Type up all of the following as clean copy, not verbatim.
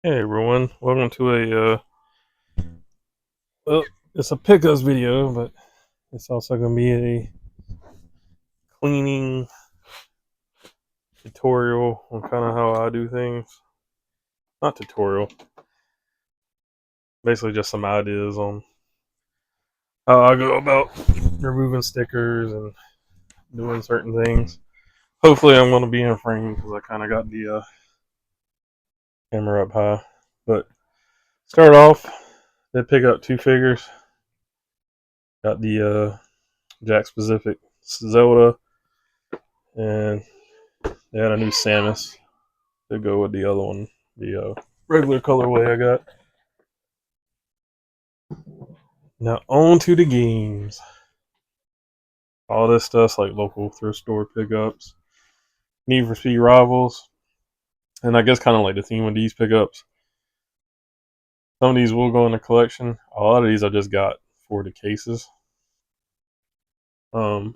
Hey everyone, welcome to well, it's a pickups video, but it's also gonna be a cleaning tutorial on kind of how I do things. Not tutorial, basically just some ideas on how I go about removing stickers and doing certain things. Hopefully, I'm gonna be in frame because I kind of got the camera up high. But start off, they pick up two figures. Got the Jack Specific Zelda, and they had a new Samus to go with the other one, the regular colorway I got. Now on to the games. All this stuff's like local thrift store pickups, Need for Speed Rivals, and I guess kind of like the theme of these pickups. Some of these will go in the collection. A lot of these I just got for the cases. Um,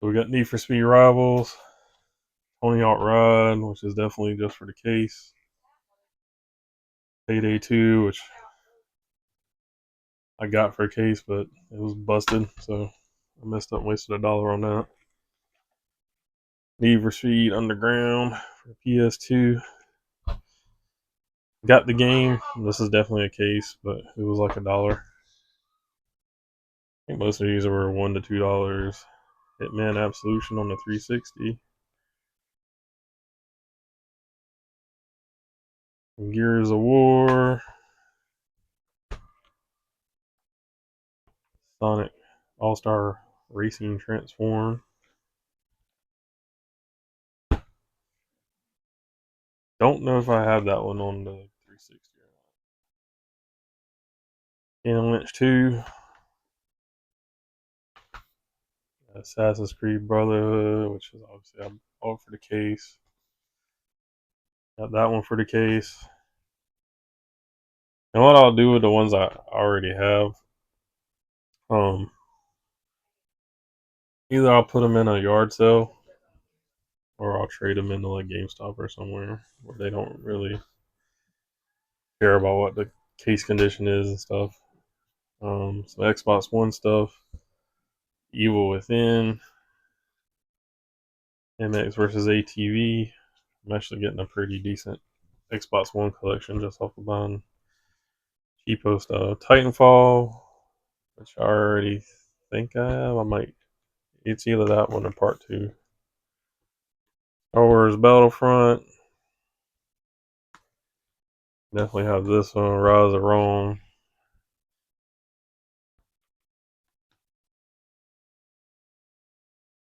so we got Need for Speed Rivals, Tony Hawk Ride, which is definitely just for the case. Payday 2, which I got for a case, but it was busted, so I messed up and wasted $1 on that. Need for Speed Underground for PS2. Got the game. This is definitely a case, but it was like $1. I think most of these were $1 to $2. Hitman Absolution on the 360. Gears of War. Sonic All Star Racing Transform. Don't know if I have that one on the 360 or not. Lynch 2. Assassin's Creed Brotherhood, which is obviously I'm all for the case. Got that one for the case. And what I'll do with the ones I already have, um, either I'll put them in a yard sale or I'll trade them into like GameStop or somewhere where they don't really care about what the case condition is and stuff. Some Xbox One stuff, Evil Within, MX versus ATV. I'm actually getting a pretty decent Xbox One collection just off of buying cheapo stuff. Titanfall, which I already think I have. I might. It's either that one or part two. Star Wars Battlefront. Definitely have this one. Rise of Rome.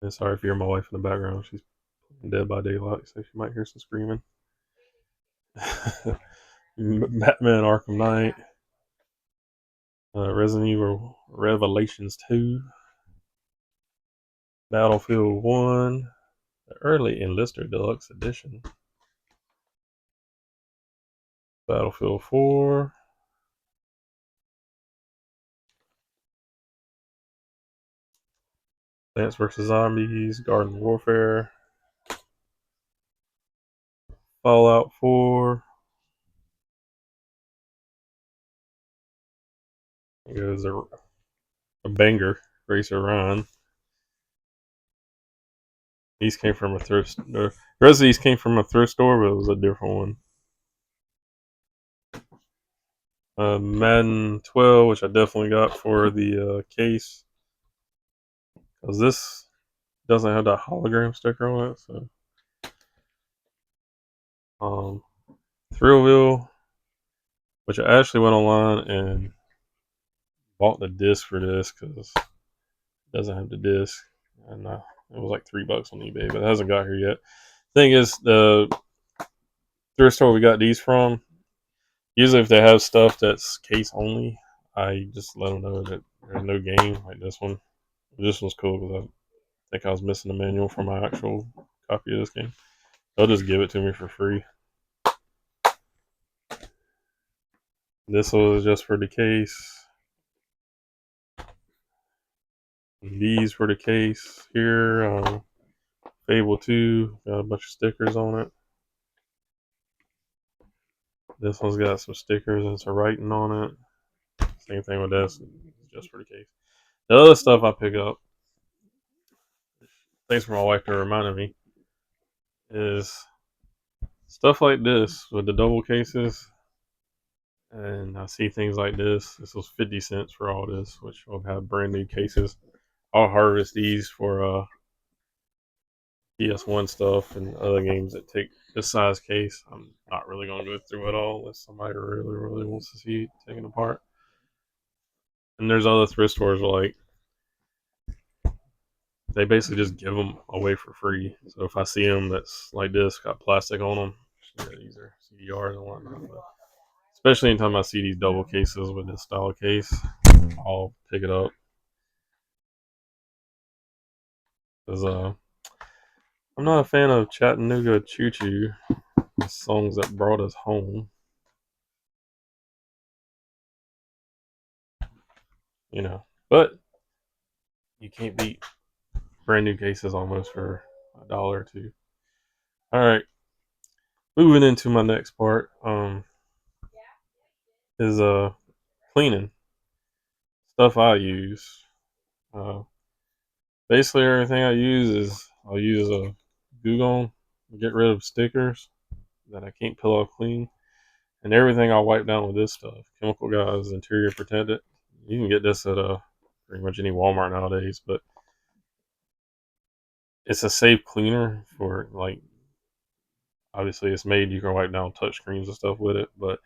And sorry if you hear my wife in the background. She's Dead by Daylight, so she might hear some screaming. Batman Arkham Knight. Resident Evil Revelations 2. Battlefield 1. The Early Enlister Deluxe Edition. Battlefield 4. Plants vs. Zombies. Garden Warfare. Fallout 4. It goes a banger. Racer Ryan. These came from a thrift store. The rest of these came from a thrift store, but it was a different one. Madden 12, which I definitely got for the case. Because this doesn't have that hologram sticker on it. So, um, Thrillville, which I actually went online and bought the disc for this because it doesn't have the disc. And it was like $3 on eBay, but it hasn't got here yet. Thing is, the thrift store we got these from, usually if they have stuff that's case only, I just let them know that there's no game like this one. This one's cool because I think I was missing the manual for my actual copy of this game. They'll just give it to me for free. This was just for the case. These for the case here. Fable 2 got a bunch of stickers on it. This one's got some stickers and some writing on it. Same thing with this, just for the case. The other stuff I pick up, thanks for my wife for reminding me, is stuff like this with the double cases. And I see things like this. This was 50 cents for all this, which will have brand new cases. I'll harvest these for PS1 stuff and other games that take this size case. I'm not really going to go through it all unless somebody really, really wants to see it taken apart. And there's other thrift stores like they basically just give them away for free. So if I see them that's like this, got plastic on them, yeah, these are CDRs and whatnot. But especially anytime I see these double cases with this style case, I'll pick it up. Because I'm not a fan of Chattanooga Choo Choo, the songs that brought us home. You know, but you can't beat brand new cases almost for $1 or $2. All right, moving into my next part is cleaning stuff I use. Uh, Basically, everything I use is I'll use a Goo Gone to get rid of stickers that I can't peel off clean, and everything I'll wipe down with this stuff. Chemical Guys Interior Protectant. You can get this at pretty much any Walmart nowadays, but it's a safe cleaner for like. Obviously, it's made you can wipe down touch screens and stuff with it, but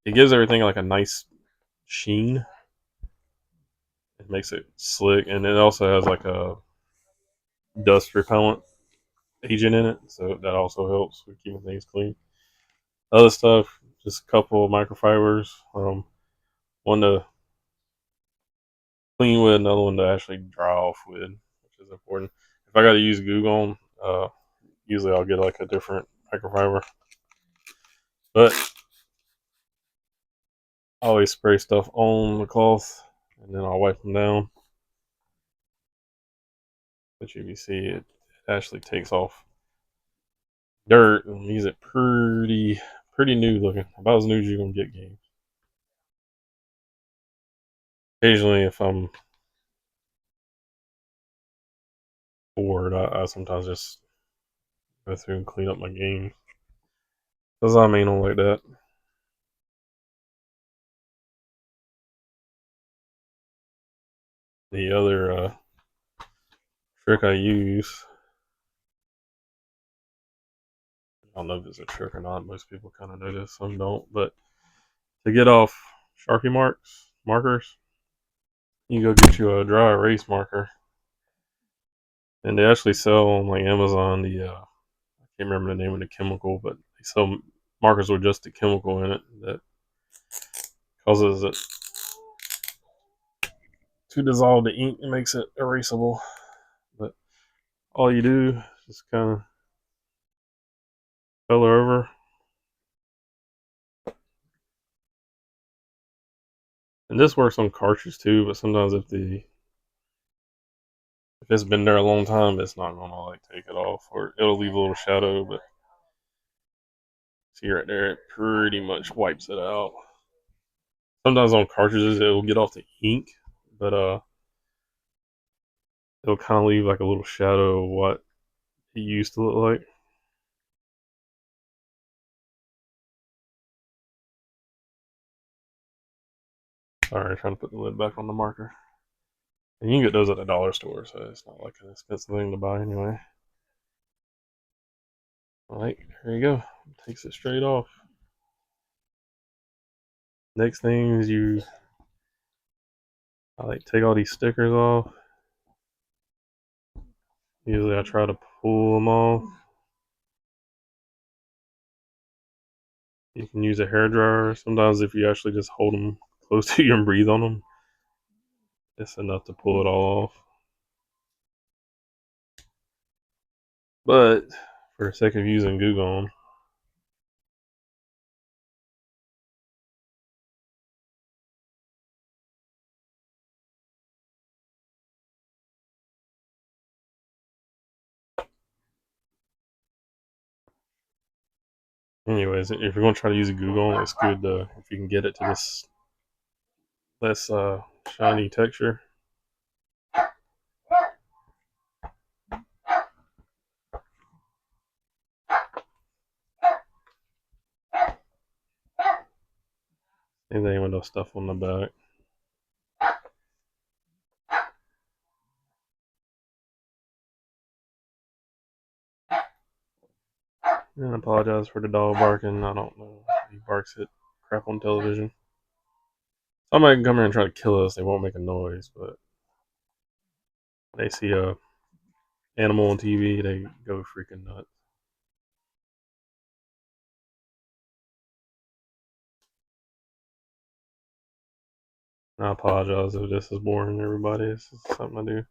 it gives everything like a nice sheen. It makes it slick, and it also has like a dust repellent agent in it, so that also helps with keeping things clean. Other stuff, just a couple of microfibers. One to clean with, another one to actually dry off with, which is important. If I got to use Goo Gone, usually I'll get like a different microfiber, but I always spray stuff on the cloth and then I'll wipe them down. But you can see it actually takes off dirt and leaves it pretty new looking. About as new as you're gonna get games. Occasionally, if I'm bored, I sometimes just go through and clean up my game. Because I mean, on like that. The other trick I use, I don't know if it's a trick or not. Most people kind of know this, some don't. But to get off Sharpie markers, you go get you a dry erase marker, and they actually sell on like Amazon the I can't remember the name of the chemical, but they sell markers with just the chemical in it that causes it to dissolve the ink and makes it erasable. But all you do is just kind of color over. And this works on cartridge too, but sometimes if it's been there a long time, it's not gonna like take it off, or it'll leave a little shadow. But see right there, it pretty much wipes it out. Sometimes on cartridges it'll get off the ink, but it'll kind of leave like a little shadow of what it used to look like. Alright, trying to put the lid back on the marker. And you can get those at the dollar store, so it's not like an expensive thing to buy anyway. Alright, here you go. Takes it straight off. Next thing is I like take all these stickers off. Usually I try to pull them off. You can use a hair dryer. Sometimes if you actually just hold them close to you and breathe on them, it's enough to pull it all off. But for the sake of using Goo Gone, Anyways, if you're gonna try to use a Google, it's good if you can get it to this less shiny texture. Same thing with no stuff on the back. And I apologize for the dog barking. I don't know. He barks at crap on television. Somebody can come here and try to kill us. They won't make a noise, but they see a animal on TV, they go freaking nuts. I apologize if this is boring, everybody. This is something I do.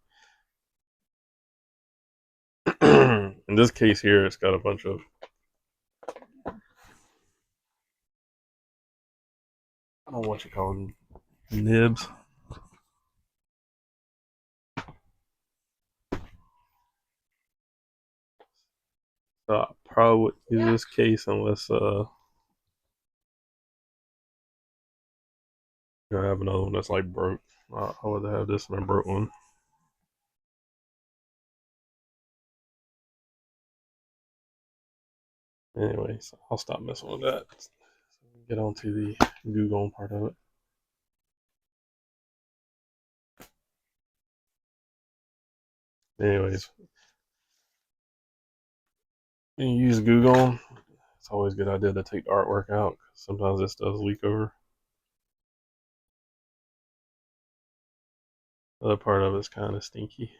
In this case here, it's got a bunch of I don't know what you call them, nibs. So I probably wouldn't use this case unless you have another one that's like broke. I would have this one a broke one. Anyways, I'll stop messing with that. Get on to the Google part of it. Anyways, when you use Google, it's always a good idea to take the artwork out. 'Cause sometimes this does leak over. The other part of it's kind of stinky.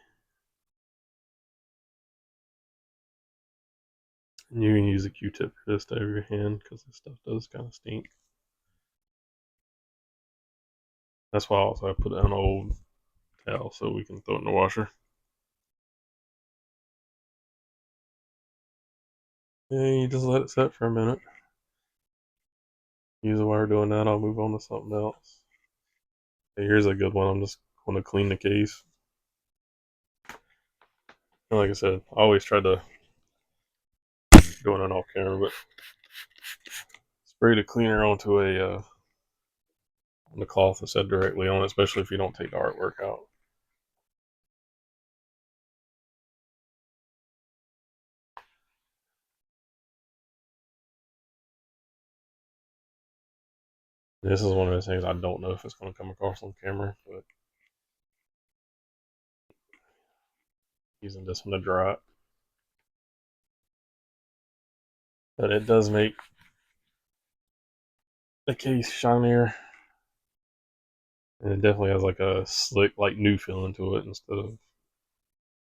And you can use a Q-tip for this to over your hand because this stuff does kind of stink. That's why also I put it on an old towel so we can throw it in the washer. And you just let it set for a minute. Usually while we're doing that, I'll move on to something else. Okay, here's a good one. I'm just going to clean the case. And like I said, I always try to go in and off camera, but spray the cleaner onto on the cloth instead directly on it, especially if you don't take the artwork out. This is one of those things I don't know if it's going to come across on camera, but using this one to dry it. But it does make the case shinier. And it definitely has like a slick, like new feeling to it instead of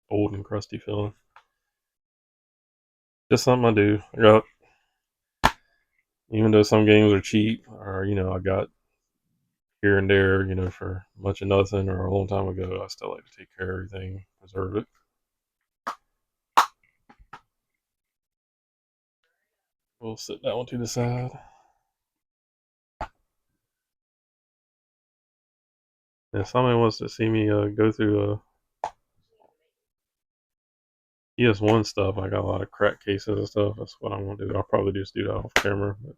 old and crusty feeling. Just something I do. I got, even though some games are cheap, or I got here and there, for much of nothing, or a long time ago, I still like to take care of everything, preserve it. We'll set that one to the side. If somebody wants to see me go through PS1 stuff, I got a lot of crack cases and stuff. That's what I'm gonna do. I'll probably just do that off camera. But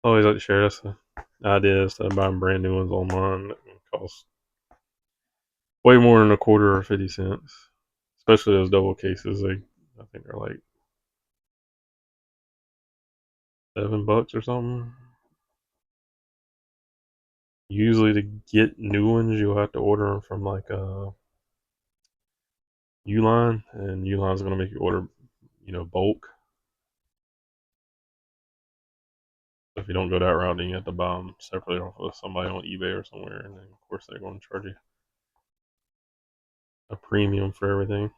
I always like to share. That's the idea, instead of buying brand new ones online that cost way more than a quarter or 50 cents. Especially those double cases. I think they're like $7 or something. Usually, to get new ones, you'll have to order them from like Uline, and Uline's gonna make you order, bulk. If you don't go that route, then you have to buy them separately off of somebody on eBay or somewhere, and then of course they're going to charge you a premium for everything.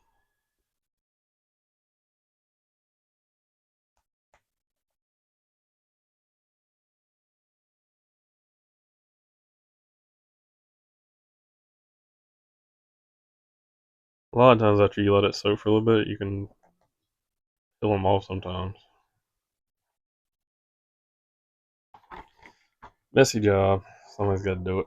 A lot of times after you let it soak for a little bit, you can peel them off sometimes. Messy job. Somebody's got to do it.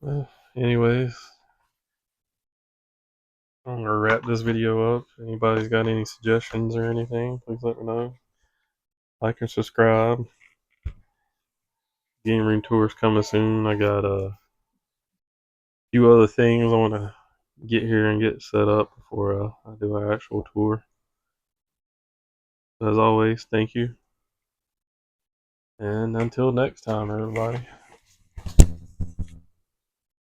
Anyways, I'm gonna wrap this video up. If anybody's got any suggestions or anything, please let me know. Like and subscribe. Game room tour's coming soon. I got a few other things I want to get here and get set up before I do our actual tour. As always, thank you. And until next time, everybody.